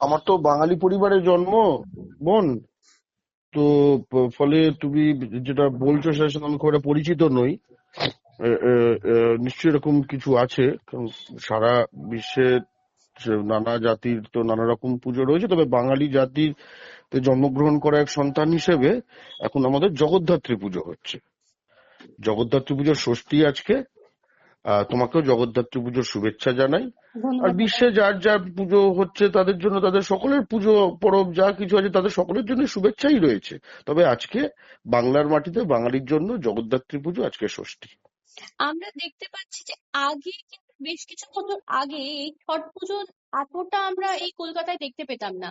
আমার তো বাঙালি পরিবারে জন্ম, বোন। তো ফলে তুমি যেটা বলছো সেটার সাথে আমি খুব একটা পরিচিত নই। নিশ্চয়ই এরকম কিছু আছে, কারণ সারা বিশ্বে নানা জাতির তো নানা রকম পুজো রয়েছে, তবে বাঙালি জাতির জন্মগ্রহণ করা এক সন্তান হিসেবে এখন আমাদের জগদ্ধাত্রী পুজো হচ্ছে। জগদ্ধাত্রী পুজোর ষষ্ঠী আজকে। তোমাকেও জগদ্ধাত্রী পুজোর শুভেচ্ছা জানাই। আর ধন্যবাদ। বিশ্বে যার যার পুজো হচ্ছে তাদের জন্য তাদের সকলের পুজো পরব যা কিছু আছে তাদের সকলের জন্য শুভেচ্ছাই রয়েছে। তবে আজকে বাংলার মাটিতে বাঙালির জন্য জগদ্ধাত্রী পুজো আজকে ষষ্ঠী। আমরা দেখতে পাচ্ছি যে আগে কিন্তু বেশ কিছু বছর আগে এই ছট পুজো এতটা আমরা এই কলকাতায় দেখতে পেতাম না।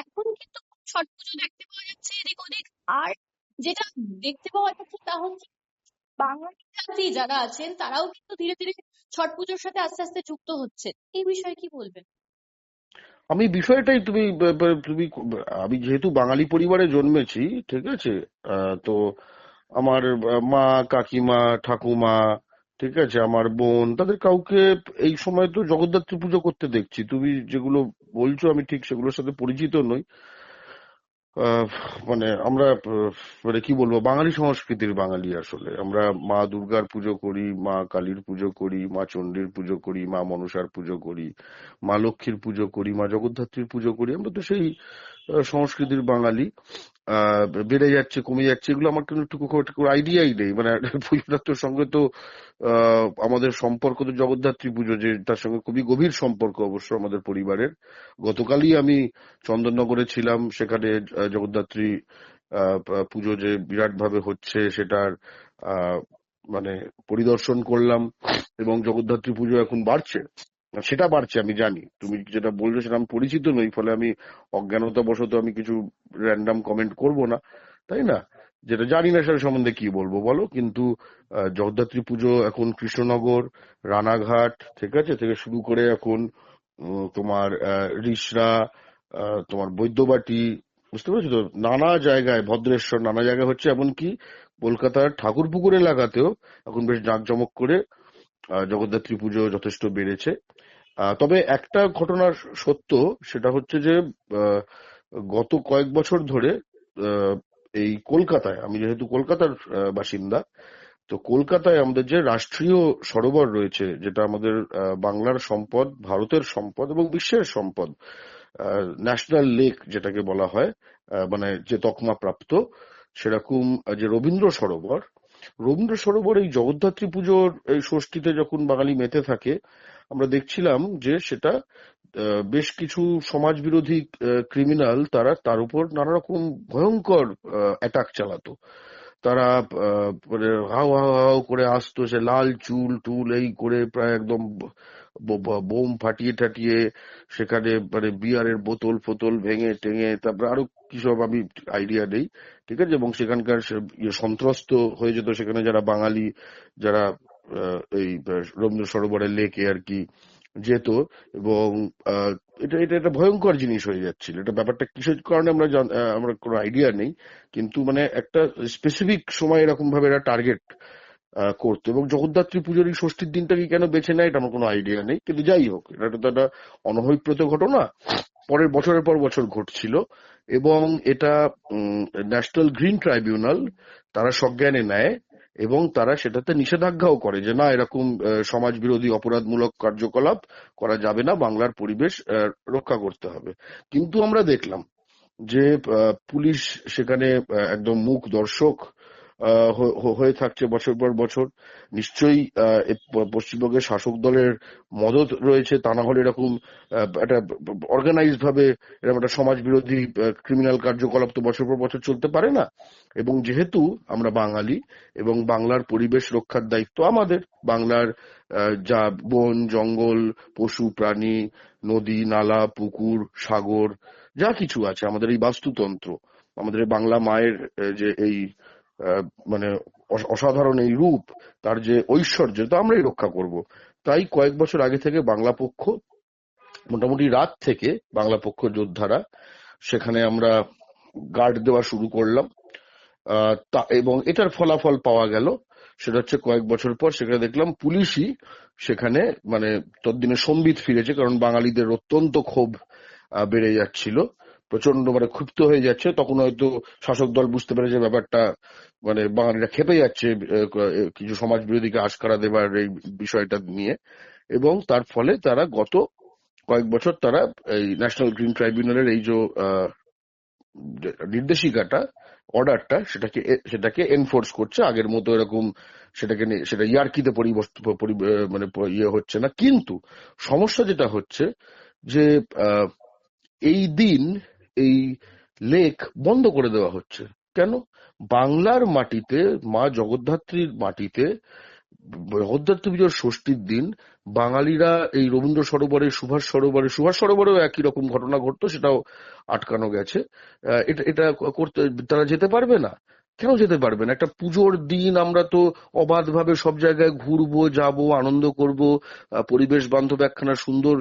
এখন কিন্তু ছট পুজো দেখতে পাওয়া যাচ্ছে এদিক ওদিক। আর যেটা দেখতে পাওয়া যাচ্ছে তা হচ্ছে বাঙালি জাতি যারা আছেন তারাও কিন্তু ধীরে ধীরে ছট পুজোর সাথে আস্তে আস্তে যুক্ত হচ্ছে। এই বিষয়ে কি বলবেন? আমি বিষয়টাই তুমি আমি যেহেতু বাঙালি পরিবারে জন্মেছি, ঠিক আছে। তো আমার মা, কাকিমা, ঠাকুমা, ঠিক আছে, আমার বোন, তাদের কাউকে এই সময় তো জগদ্ধাত্রী পুজো করতে দেখছি। তুমি যেগুলো বলছো আমি ঠিক সেগুলোর সাথে পরিচিত নই। আহ, মানে আমরা মানে কি বলবো, বাঙালি সংস্কৃতির বাঙালি আসলে আমরা। মা দুর্গার পুজো করি, মা কালীর পুজো করি, মা চণ্ডীর পুজো করি, মা মনসার পুজো করি, মা লক্ষ্মীর পুজো করি, মা জগদ্ধাত্রীর পুজো করি। আমরা তো সেই সংস্কৃতির বাঙালি। বেড়ে যাচ্ছে কমে যাচ্ছে এগুলো আমার কিন্তু একটু আইডিয়াই নেই, মানে পুজোটার সঙ্গে তো আমাদের সম্পর্ক তো জগদ্ধাত্রী পুজো, যে তার সঙ্গে খুবই গভীর সম্পর্ক অবশ্য আমাদের পরিবারের। গতকালই আমি চন্দননগরে ছিলাম, সেখানে জগদ্ধাত্রী পুজো যে বিরাট ভাবে হচ্ছে সেটার আহ মানে পরিদর্শন করলাম। এবং জগদ্ধাত্রী পুজো এখন বাড়ছে, সেটা বাড়ছে আমি জানি। তুমি যেটা বলছো সেটা আমি পরিচিত নই, ফলে আমি অজ্ঞানতাবশত আমি কিছু র্যান্ডম কমেন্ট করব না, তাই না? যেটা জানি না সেটা সম্বন্ধে কি বলবো বলো। কিন্তু জগদ্ধাত্রী পুজো এখন কৃষ্ণনগর, রানাঘাট, ঠিক আছে, থেকে শুরু করে এখন তোমার রিষড়া, তোমার বৈদ্যবাটি, বুঝতে পেরেছো তো, নানা জায়গায়, ভদ্রেশ্বর, নানা জায়গায় হচ্ছে। এমনকি কলকাতার ঠাকুরপুকুর এলাকাতেও এখন বেশ জাঁকজমক করে জগদ্ধাত্রী পুজো যথেষ্ট বেড়েছে। তবে একটা ঘটনা সত্য, সেটা হচ্ছে যে আহ, গত কয়েক বছর ধরে আহ, এই কলকাতায়, আমি যেহেতু কলকাতার বাসিন্দা, তো কলকাতায় আমাদের যে রাষ্ট্রীয় সরোবর রয়েছে, যেটা আমাদের বাংলার সম্পদ, ভারতের সম্পদ এবং বিশ্বের সম্পদ, ন্যাশনাল লেক যেটাকে বলা হয়, মানে যে তকমা প্রাপ্ত, সেরকম যে রবীন্দ্র সরোবর, রবীন্দ্র সরোবর এই জগদ্ধাত্রী পুজোর এই ষষ্ঠীতে যখন বাঙালি মেতে থাকে, আমরা দেখছিলাম যে সেটা বেশ কিছু সমাজ বিরোধী ক্রিমিনাল তারা তার উপর নানা রকম ভয়ঙ্কর অ্যাটাক চালাতো। তারা মানে হাউ হাউ হাউ করে আসতো, সে লাল চুল টুল এই করে প্রায় একদম বোম ফাটিয়ে টাটিয়ে সেখানে, মানে বিয়ারের বোতল ফোতল ভেঙে টেঙে, তারপরে আরো কি সব আমি আইডিয়া নেই, ঠিক আছে। এবং সেখানকার সন্ত্রস্ত হয়ে যেত সেখানে যারা বাঙালি, যারা এই রবীন্দ্র সরোবরের লেকে আর কি যেত। এবং আহ, এটা এটা একটা ভয়ঙ্কর জিনিস হয়ে যাচ্ছিল। এটা ব্যাপারটা কিসের কারণে আমরা কোনো আইডিয়া নেই, কিন্তু মানে একটা স্পেসিফিক সময় এরকম ভাবে এরা টার্গেট করতো। এবং জগদ্ধাত্রী পুজোর এই ষষ্ঠীর দিনটাকে কেন বেছে নেয় এটা আমার কোনো আইডিয়া নেই, কিন্তু যাই হোক, এটা তো একটা অনভিপ্রেত ঘটনা পরের বছরের পর বছর ঘটছিল। এবং এটা ন্যাশনাল গ্রিন ট্রাইব্যুনাল তারা সজ্ঞানে নেয় এবং তারা সেটাতে নিষেধাজ্ঞাও করে যে না, এরকম সমাজ বিরোধী অপরাধমূলক কার্যকলাপ করা যাবে না, বাংলার পরিবেশ রক্ষা করতে হবে। কিন্তু আমরা দেখলাম যে পুলিশ সেখানে একদম মূক দর্শক হয়ে থাকছে বছর পর বছর। নিশ্চয়ই পশ্চিমবঙ্গের শাসক দলের মদত রয়েছে, তা না হলে এরকম একটা অর্গানাইজড ভাবে এরকম একটা সমাজ বিরোধী ক্রিমিনাল কার্যকলাপ তো বছর পর বছর চলতে পারে না। এবং যেহেতু আমরা বাঙালি এবং বাংলার পরিবেশ রক্ষার দায়িত্ব আমাদের, বাংলার যা বন জঙ্গল, পশু প্রাণী, নদী নালা, পুকুর, সাগর, যা কিছু আছে, আমাদের এই বাস্তুতন্ত্র, আমাদের এই বাংলা মায়ের যে এই আহ, মানে অসাধারণ এই রূপ, তার যে ঐশ্বর্য, তা আমরাই রক্ষা করব। তাই কয়েক বছর আগে থেকে বাংলা পক্ষ, মোটামুটি রাত থেকে বাংলা পক্ষ যোদ্ধারা সেখানে আমরা গার্ড দেওয়া শুরু করলাম। এবং এটার ফলাফল পাওয়া গেল, সেটা হচ্ছে কয়েক বছর পর সেখানে দেখলাম পুলিশই সেখানে, মানে ততদিনে সম্বিত ফিরেছে, কারণ বাঙালিদের অত্যন্ত ক্ষোভ বেড়ে যাচ্ছিল, প্রচন্ড মানে ক্ষিপ্ত হয়ে যাচ্ছে, তখন হয়তো শাসক দল বুঝতে পেরেছে ব্যাপারটা মানে বাঙালিরা খেপে যাচ্ছে কিছু সমাজ বিরোধীকে আশকারা দেবার এই বিষয়টা নিয়ে, এবং তার ফলে তারা গত কয়েক বছর তারা এই ন্যাশনাল গ্রিন ট্রাইব্যুনালের এই যে নির্দেশিকাটা, অর্ডারটা, সেটাকে এনফোর্স করছে। আগের মতো এরকম সেটা ইয়ার্কিতে মানে ইয়ে হচ্ছে না। কিন্তু সমস্যা যেটা হচ্ছে যে আহ, এই দিন এই লেক বন্ধ করে দেওয়া হচ্ছে। কেন? বাংলার মাটিতে, মা জগদ্ধাত্রীর মাটিতে জগদ্ধাত্রী পুজোর ষষ্ঠীর দিন বাঙালিরা এই রবীন্দ্র সরোবরে, সুভাষ সরোবরেও একই রকম ঘটনা ঘটতো, সেটাও আটকানো গেছে। এটা এটা করতে তারা যেতে পারবে না। কেন যেতে পারবে না? একটা পুজোর দিন আমরা তো অবাধভাবে সব জায়গায় ঘুরবো, যাব, আনন্দ করব, পরিবেশ বান্ধব একখানা সুন্দর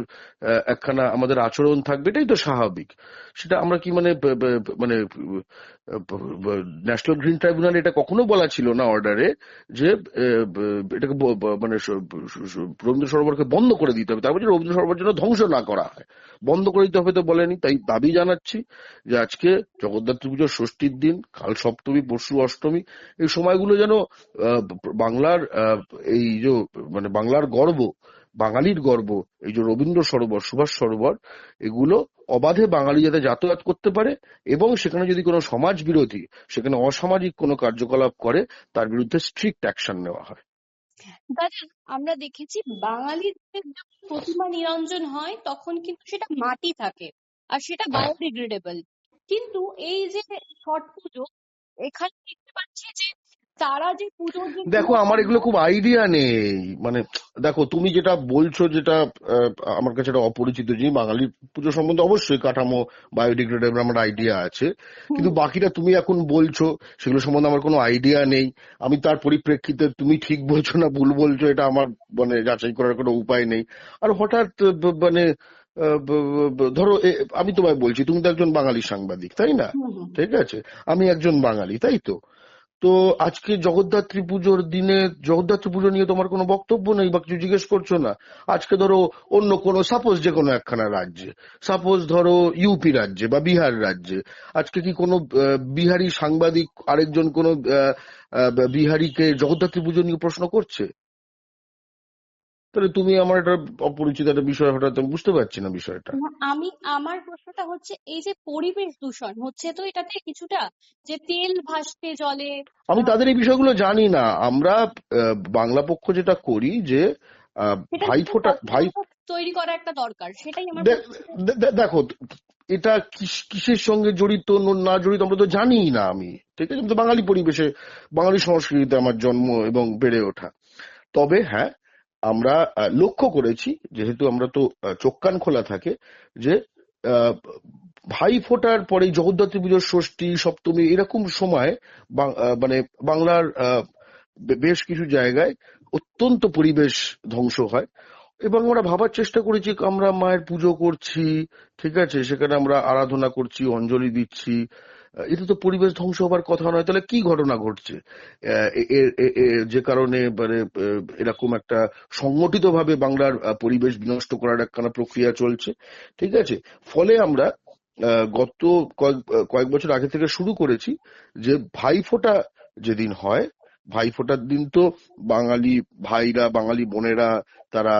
একখানা আমাদের আচরণ থাকবে, এটাই তো স্বাভাবিক। সেটা আমরা কি মানে মানে ন্যাশনাল গ্রিন ট্রাইব্যুনাল এটা কখনো বলা ছিল না অর্ডারে যে এটাকে মানে রবীন্দ্র সরোবরকে বন্ধ করে দিতে হবে, তারপর যে রবীন্দ্র সরোবর যেন ধ্বংস না করা হয়, বন্ধ করে দিতে হবে তো বলেনি। তাই দাবি জানাচ্ছি যে আজকে জগদ্ধাত্রী পুজোর ষষ্ঠীর দিন, কাল সপ্তমী, পরশু অষ্টমী, এই সময়গুলো যেন বাংলার এই যে মানে বাংলার গর্ব, বাঙালির গর্ব, এই যে রবীন্দ্র সরোবর, সুভাষ সরোবর, এগুলো অবাধে বাঙালি যাতে যাতায়াত করতে পারে, এবং সেখানে যদি কোনো সমাজ বিরোধী, সেখানে অসামাজিক কোনো কার্যকলাপ করে, তার বিরুদ্ধে স্ট্রিক্ট অ্যাকশন নেওয়া হয়। দাদা, আমরা দেখেছি বাঙালিদের যখন প্রতিমা নিরঞ্জন হয় তখন কিন্তু সেটা মাটি থাকে আর সেটা বায়োডিগ্রেডেবল। কিন্তু এই যে ছট পুজো, এখানে দেখতে পাচ্ছি যে তারা যে পুজোর যে দেখো, আমার এগুলো খুব আইডিয়া নেই। মানে দেখো, তুমি যেটা বলছো, যেটা আহ, আমার কাছে একটা অপরিচিত জিনিস, বাঙালির পুজো সম্বন্ধে অবশ্যই কাঠামো, বায়োডিগ্রেডেবল আমার আইডিয়া আছে, হুম, কিন্তু বাকিটা তুমি এখন বলছো, সেগুলো সম্বন্ধে আমার কোনো আইডিয়া নেই। আমি তার পরিপ্রেক্ষিতে তুমি ঠিক বলছো না ভুল বলছো এটা আমার মানে যাচাই করার কোনো উপায় নেই। আর হঠাৎ মানে ধরো আমি তোমায় বলছি, তুমি তো একজন বাঙালি সাংবাদিক, তাই না? হুম, হুম। ঠিক আছে, আমি একজন বাঙালি, তাই তো? তো আজকে জগদ্ধাত্রী পুজোর দিনে জগদ্ধাত্রী পুজো নিয়ে তোমার কোনো বক্তব্য নেই বা কিছু জিজ্ঞেস করছো না। আজকে ধরো অন্য কোনো, সাপোজ যে কোনো একখানা রাজ্যে, সাপোজ ধরো ইউপি রাজ্যে বা বিহার রাজ্যে, আজকে কি কোনো বিহারি সাংবাদিক আরেকজন কোনো বিহারিকে জগদ্ধাত্রী পুজো নিয়ে প্রশ্ন করছে? তাহলে তুমি আমার একটা অপরিচিত একটা বিষয়, হঠাৎ আমি বুঝতে পারছি না বিষয়টা। না, আমার প্রশ্নটা হচ্ছে এই যে পরিবেশ দূষণ হচ্ছে তো এটাতে কিছুটা, যে তেল ভাসছে জলে, আমি আহ, তাদের এই বিষয়গুলো জানি না। আমরা বাংলা পক্ষ যেটা করি যে সেটা ভাইফোঁটা তৈরি করা একটা দরকার, সেটাই আমার দে- প্রশ্ন। দেখো, এটা কিসের সঙ্গে জড়িত না জড়িত আমরা তো জানিই না। আমি ঠিক আছে, আমি তো বাঙালি পরিবেশে, বাঙালি সংস্কৃতিতে আমার জন্ম এবং বেড়ে ওঠা। তবে হ্যাঁ, আমরা লক্ষ্য করেছি, যেহেতু আমরা তো চোখ কান খোলা থাকে, যে আহ, ভাই ফোটার পরে জগদ্ধাত্রী পুজোর ষষ্ঠী, সপ্তমী, এরকম সময় মানে বাংলার বেশ কিছু জায়গায় অত্যন্ত পরিবেশ ধ্বংস হয়, এবং আমরা ভাবার চেষ্টা করেছি আমরা মায়ের পুজো করছি, ঠিক আছে, সেখানে আমরা আরাধনা করছি, অঞ্জলি দিচ্ছি, এটা তো পরিবেশ ধ্বংস হবার কথা নয়। তাহলে কি ঘটনা ঘটছে যে কারণে মানে এরকম একটা সংগঠিত ভাবে বাংলার পরিবেশ বিনষ্ট করার একখানা প্রক্রিয়া চলছে? ঠিক আছে, ফলে আমরা গত কয়েক বছর আগে থেকে শুরু করেছি যে ভাইফোঁটা যেদিন হয়, ভাইফোঁটার দিন তো বাঙালি ভাইরা, বাঙালি বোনেরা, তারা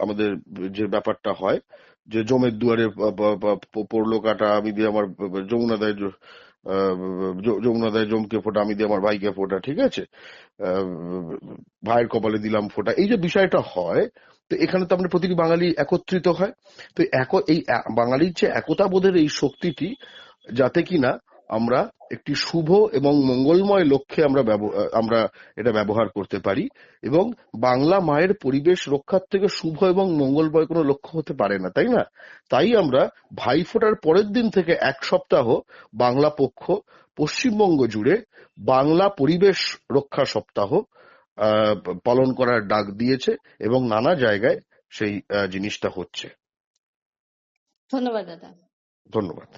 আমাদের যে ব্যাপারটা হয় যে জমের দুয়ারে পড়লো কাটা, আমি দিয়ে আমার যমুনা দেয় যমুনা দেয় জমকে ফোঁটা, আমি দিয়ে আমার ভাইকে ফোঁটা, ঠিক আছে, আহ, ভাইয়ের কপালে দিলাম ফোঁটা, এই যে বিষয়টা হয়, তো এখানে তো আমরা প্রতিটি বাঙালি একত্রিত হয়। তো এই বাঙালির যে একতা বোধের এই শক্তিটি, যাতে কিনা আমরা একটি শুভ এবং মঙ্গলময় লক্ষ্যে আমরা এটা ব্যবহার করতে পারি, এবং বাংলা মায়ের পরিবেশ রক্ষার থেকে শুভ এবং মঙ্গলময় কোনো লক্ষ্য হতে পারে না, তাই না? তাই আমরা ভাইফোঁটার পরের দিন থেকে এক সপ্তাহ বাংলা পক্ষ পশ্চিমবঙ্গ জুড়ে বাংলা পরিবেশ রক্ষা সপ্তাহ আহ, পালন করার ডাক দিয়েছে, এবং নানা জায়গায় সেই জিনিসটা হচ্ছে। ধন্যবাদ দাদা। ধন্যবাদ।